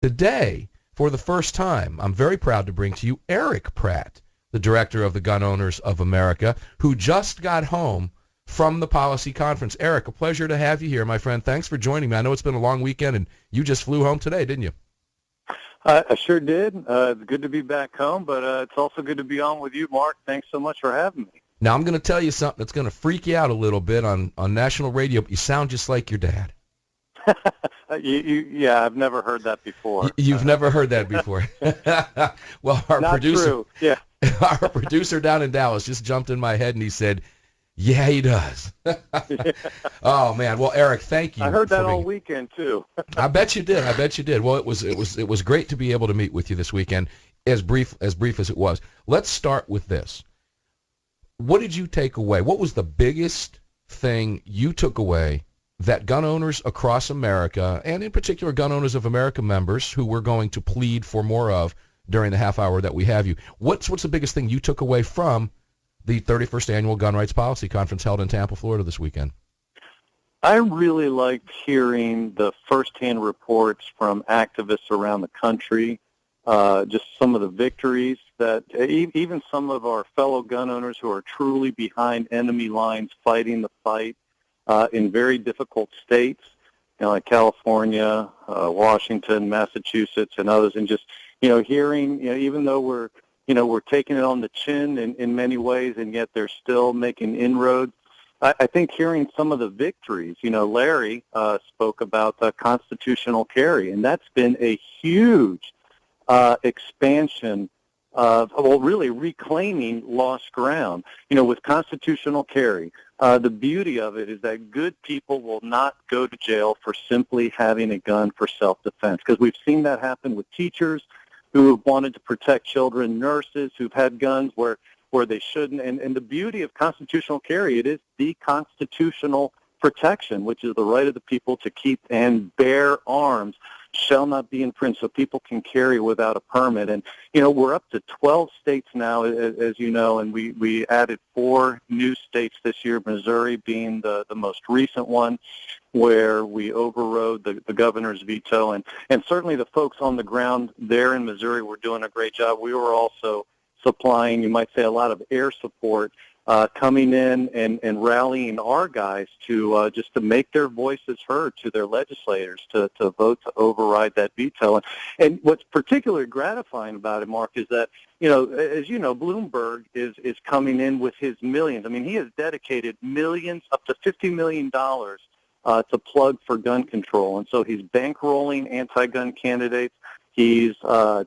Today, for the first time, I'm very proud to bring to you Erich Pratt, the director of the Gun Owners of America, who just got home from the policy conference. Erich, a pleasure to have you here, my friend. Thanks for joining me. I know it's been a long weekend, and you just flew home today, didn't you? I sure did. It's good to be back home, but it's also good to be on with you, Mark. Thanks so much for having me. Now, I'm going to tell you something that's going to freak you out a little bit on national radio, but you sound just like your dad. Yeah, I've never heard that before. You've never heard that before. Well, our Not producer, true. Yeah. our producer down in Dallas just jumped in my head and he said, "Yeah, he does." Oh man. Well, Erich, thank you. I heard that all weekend too. I bet you did. Well, it was great to be able to meet with you this weekend, as brief as it was. Let's start with this. What did you take away? What was the biggest thing you took away that gun owners across America, and in particular Gun Owners of America members, who we're going to plead for more of during the half hour that we have you, what's the biggest thing you took away from the 31st Annual Gun Rights Policy Conference held in Tampa, Florida this weekend? I really liked hearing the firsthand reports from activists around the country, just some of the victories that even some of our fellow gun owners who are truly behind enemy lines fighting the fight in very difficult states, like California, Washington, Massachusetts, and others, and just, hearing, even though we're taking it on the chin in many ways, and yet they're still making inroads. I think hearing some of the victories, Larry spoke about constitutional carry, and that's been a huge expansion of, really reclaiming lost ground. With constitutional carry, the beauty of it is that good people will not go to jail for simply having a gun for self-defense, because we've seen that happen with teachers who have wanted to protect children, nurses who've had guns where they shouldn't. And the beauty of constitutional carry, it is the constitutional protection, which is the right of the people to keep and bear arms, shall not be infringed, so people can carry without a permit. And, we're up to 12 states now, as you know, and we added 4 new states this year, Missouri being the most recent one, where we overrode the governor's veto. And certainly the folks on the ground there in Missouri were doing a great job. We were also supplying, you might say, a lot of air support, coming in and rallying our guys to just to make their voices heard to their legislators to vote to override that veto. And what's particularly gratifying about it, Mark, is that, as you know, Bloomberg is coming in with his millions. I mean, he has dedicated millions, up to $50 million to plug for gun control. And so he's bankrolling anti-gun candidates. He's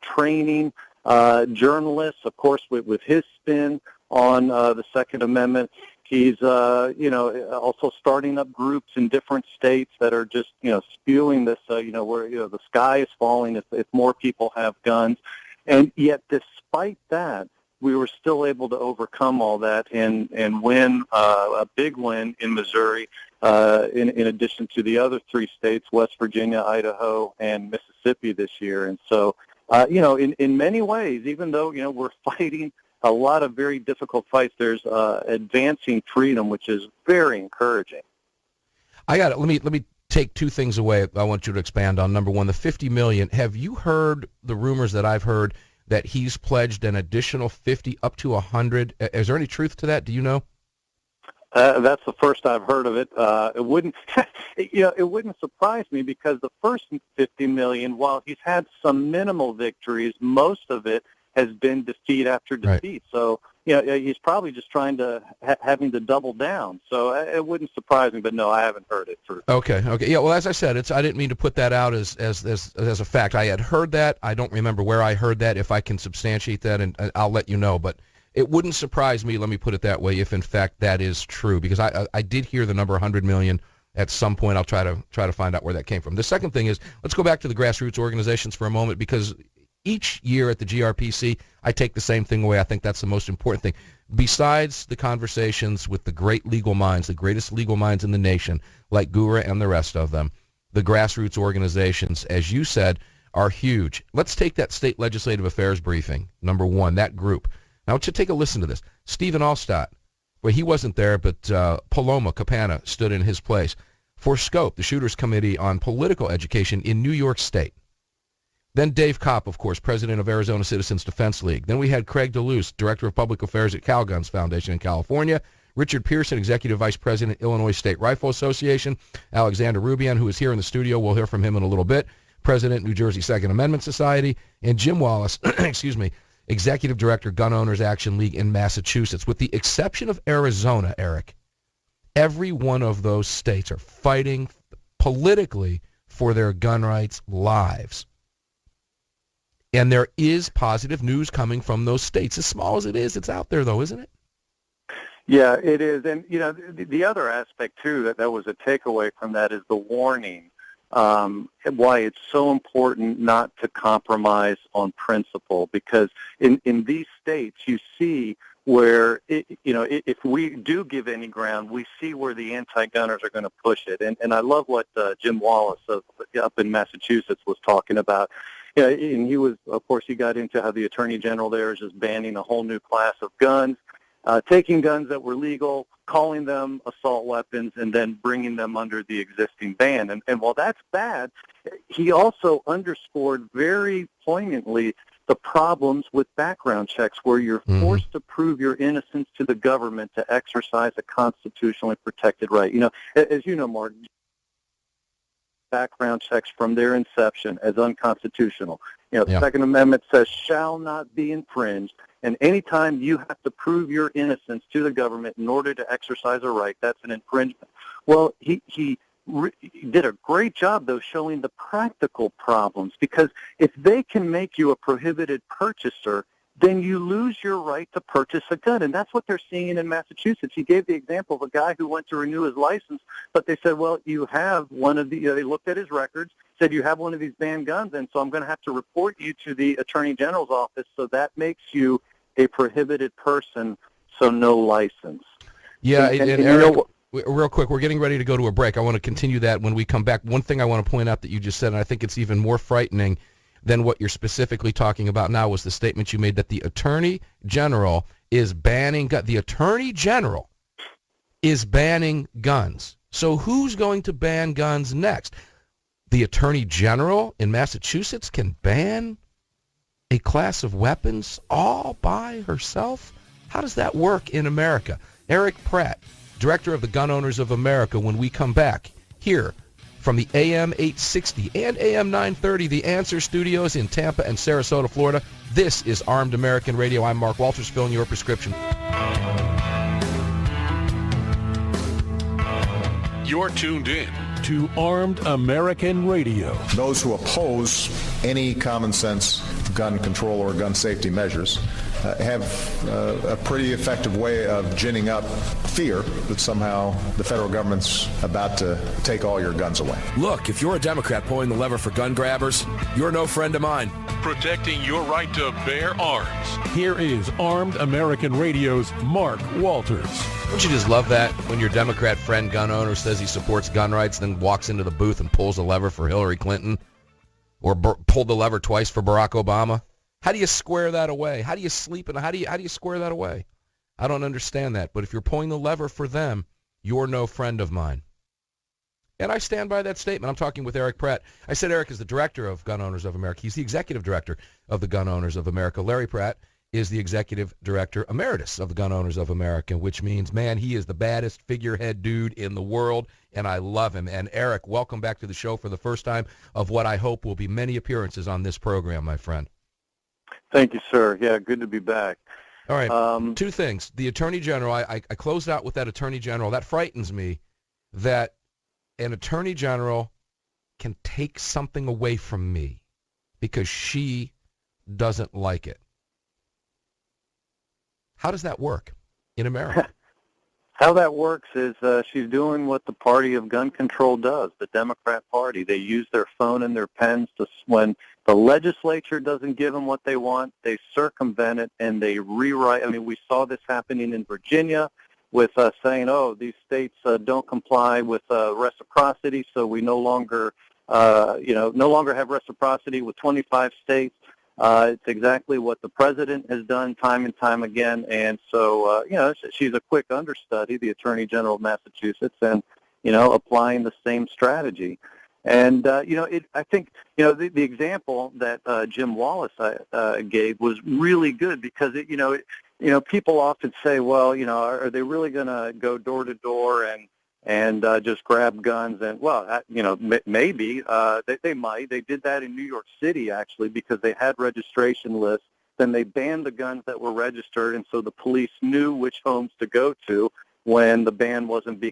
training journalists, of course, with his spin on the Second Amendment. He's, also starting up groups in different states that are just, spewing this, where, the sky is falling if more people have guns. And yet, despite that, we were still able to overcome all that and win a big win in Missouri, in addition to the other 3 states, West Virginia, Idaho, and Mississippi this year. And so, in many ways, even though, we're fighting a lot of very difficult fights, there's advancing freedom, which is very encouraging. I got it. Let me take 2 things away I want you to expand on. Number one, the $50 million. Have you heard the rumors that I've heard that he's pledged an additional 50 up to 100? Is there any truth to that? Do you know? That's the first I've heard of it. It wouldn't, it wouldn't surprise me, because the first $50 million, while he's had some minimal victories, most of it has been defeat after defeat. Right. So, he's probably just trying to having to double down. So it wouldn't surprise me, but no, I haven't heard it. Okay. Yeah. Well, as I said, I didn't mean to put that out as a fact. I had heard that. I don't remember where I heard that. If I can substantiate that, and I'll let you know. But it wouldn't surprise me, let me put it that way, if in fact that is true, because I did hear the number 100 million at some point. I'll try to find out where that came from. The second thing is, let's go back to the grassroots organizations for a moment, because each year at the GRPC, I take the same thing away. I think that's the most important thing. Besides the conversations with the great legal minds, the greatest legal minds in the nation, like Gura and the rest of them, the grassroots organizations, as you said, are huge. Let's take that state legislative affairs briefing, number 1, that group. Now, I want you to take a listen to this. Stephen Allstott, well, he wasn't there, but Paloma Capana stood in his place for SCOPE, the Shooters Committee on Political Education in New York State. Then Dave Kopp, of course, president of Arizona Citizens Defense League. Then we had Craig DeLuce, director of public affairs at CalGuns Foundation in California. Richard Pearson, executive vice president, Illinois State Rifle Association. Alexander Rubian, who is here in the studio, we'll hear from him in a little bit, president, New Jersey Second Amendment Society. And Jim Wallace, excuse me, executive director, Gun Owners Action League in Massachusetts. With the exception of Arizona, Eric, every one of those states are fighting politically for their gun rights lives. And there is positive news coming from those states. As small as it is, it's out there, though, isn't it? Yeah, it is. And, the other aspect, too, that was a takeaway from that is the warning, why it's so important not to compromise on principle. Because in these states, you see where, if we do give any ground, we see where the anti-gunners are going to push it. And I love what Jim Wallace up in Massachusetts was talking about. Yeah, and he got into how the Attorney General there is just banning a whole new class of guns, taking guns that were legal, calling them assault weapons, and then bringing them under the existing ban. And while that's bad, he also underscored very poignantly the problems with background checks where you're forced to prove your innocence to the government to exercise a constitutionally protected right. As you know, Mark, background checks from their inception as unconstitutional. The Second Amendment says shall not be infringed, and anytime you have to prove your innocence to the government in order to exercise a right, that's an infringement. Well, he did a great job, though, showing the practical problems, because if they can make you a prohibited purchaser, then you lose your right to purchase a gun. And that's what they're seeing in Massachusetts. He gave the example of a guy who went to renew his license, but they said, well, you have one of the, they looked at his records, said you have one of these banned guns, and so I'm going to have to report you to the Attorney General's office, so that makes you a prohibited person, so no license. Yeah, and Eric, real quick, we're getting ready to go to a break. I want to continue that when we come back. One thing I want to point out that you just said, and I think it's even more frightening than what you're specifically talking about now, was the statement you made that the Attorney General is banning guns. The Attorney General is banning guns. So who's going to ban guns next? The Attorney General in Massachusetts can ban a class of weapons all by herself? How does that work in America? Erich Pratt, director of the Gun Owners of America, when we come back here from the AM 860 and AM 930, The Answer Studios in Tampa and Sarasota, Florida. This is Armed American Radio. I'm Mark Walters, filling your prescription. You're tuned in to Armed American Radio. Those who oppose any common sense gun control or gun safety measures have a pretty effective way of ginning up fear that somehow the federal government's about to take all your guns away. Look, if you're a Democrat pulling the lever for gun grabbers, you're no friend of mine. protecting your right to bear arms. Here is Armed American Radio's Mark Walters. Don't you just love that when your Democrat friend gun owner says he supports gun rights, then walks into the booth and pulls the lever for Hillary Clinton, or pulled the lever twice for Barack Obama? How do you square that away? How do you sleep and how do you square that away? I don't understand that. But if you're pulling the lever for them, you're no friend of mine. And I stand by that statement. I'm talking with Erich Pratt. I said Eric is the director of Gun Owners of America. He's the executive director of the Gun Owners of America. Larry Pratt is the executive director emeritus of the Gun Owners of America, which means, man, he is the baddest figurehead dude in the world, and I love him. And Eric, welcome back to the show for the first time of what I hope will be many appearances on this program, my friend. Thank you, sir. Yeah, good to be back. All right, two things. The Attorney General, I closed out with that Attorney General. That frightens me, that an Attorney General can take something away from me because she doesn't like it. How does that work in America? How that works is she's doing what the party of gun control does, the Democrat Party. They use their phone and their pens to, when the legislature doesn't give them what they want, they circumvent it and they rewrite. I mean, we saw this happening in Virginia with saying, oh, these states don't comply with reciprocity, so we no longer have reciprocity with 25 states. It's exactly what the president has done time and time again. And so, she's a quick understudy, the Attorney General of Massachusetts, and, applying the same strategy. And I think the example that Jim Wallace gave was really good because people often say, well, are they really going to go door to door and just grab guns? And well, maybe they might. They did that in New York City actually because they had registration lists. Then they banned the guns that were registered, and so the police knew which homes to go to when the ban wasn't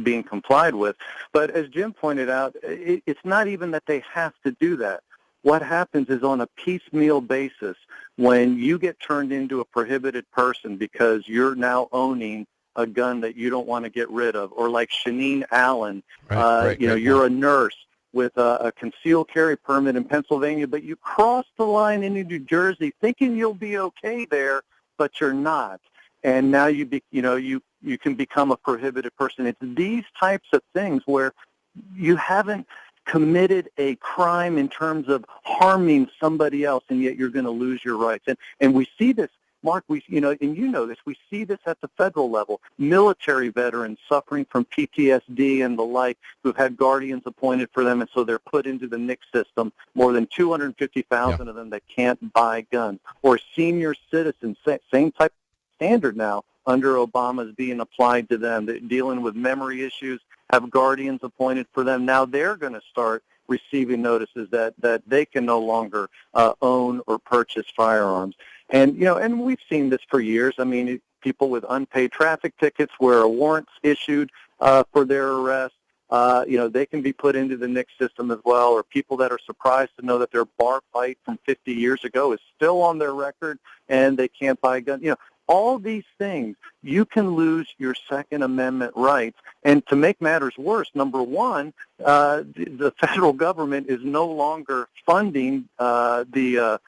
being complied with. But as Jim pointed out, it's not even that they have to do that. What happens is on a piecemeal basis, when you get turned into a prohibited person because you're now owning a gun that you don't want to get rid of, or like Shaneen Allen, you're a nurse with a concealed carry permit in Pennsylvania, but you cross the line into New Jersey thinking you'll be okay there, but you're not. And now you can become a prohibited person. It's these types of things where you haven't committed a crime in terms of harming somebody else, and yet you're going to lose your rights. And we see this, Mark, and this, we see this at the federal level. Military veterans suffering from PTSD and the like who've had guardians appointed for them, and so they're put into the NICS system, more than 250,000 of them that can't buy guns. Or senior citizens, same type of standard now under Obama is being applied to them. They're dealing with memory issues, have guardians appointed for them. Now they're going to start receiving notices that they can no longer own or purchase firearms. And and we've seen this for years. I mean, people with unpaid traffic tickets where a warrant's issued for their arrest, they can be put into the NICS system as well. Or people that are surprised to know that their bar fight from 50 years ago is still on their record and they can't buy a gun. All these things, you can lose your Second Amendment rights. And to make matters worse, number one, the federal government is no longer funding the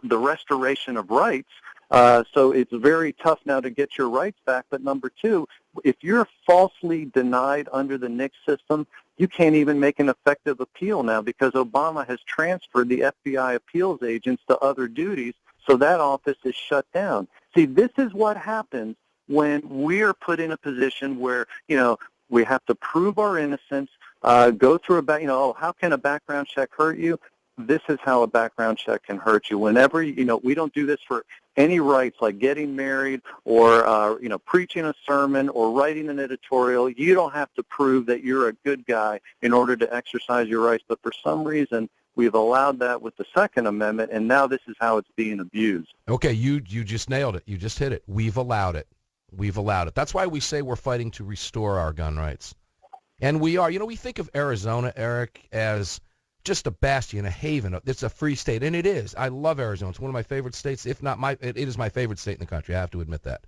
restoration of rights. So it's very tough now to get your rights back. But number two, if you're falsely denied under the NICS system, you can't even make an effective appeal now because Obama has transferred the FBI appeals agents to other duties. So that office is shut down. See, this is what happens when we're put in a position where, we have to prove our innocence, go through how can a background check hurt you? This is how a background check can hurt you. Whenever, we don't do this for any rights like getting married or, preaching a sermon or writing an editorial. You don't have to prove that you're a good guy in order to exercise your rights. But for some reason, we've allowed that with the Second Amendment, and now this is how it's being abused. Okay, you just nailed it. You just hit it. We've allowed it. We've allowed it. That's why we say we're fighting to restore our gun rights. And we are. We think of Arizona, Eric, as just a bastion, a haven. It's a free state, and it is. I love Arizona. It's one of my favorite states, if not it is my favorite state in the country. I have to admit that.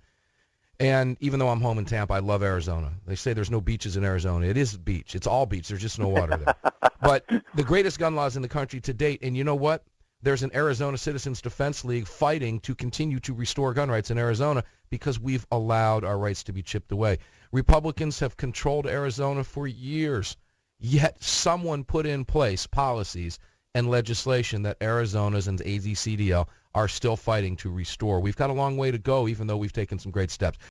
And even though I'm home in Tampa, I love Arizona. They say there's no beaches in Arizona. It is a beach. It's all beach. There's just no water there. But the greatest gun laws in the country to date, and you know what? There's an Arizona Citizens Defense League fighting to continue to restore gun rights in Arizona because we've allowed our rights to be chipped away. Republicans have controlled Arizona for years, yet someone put in place policies and legislation that Arizona's and AZCDL are still fighting to restore. We've got a long way to go, even though we've taken some great steps.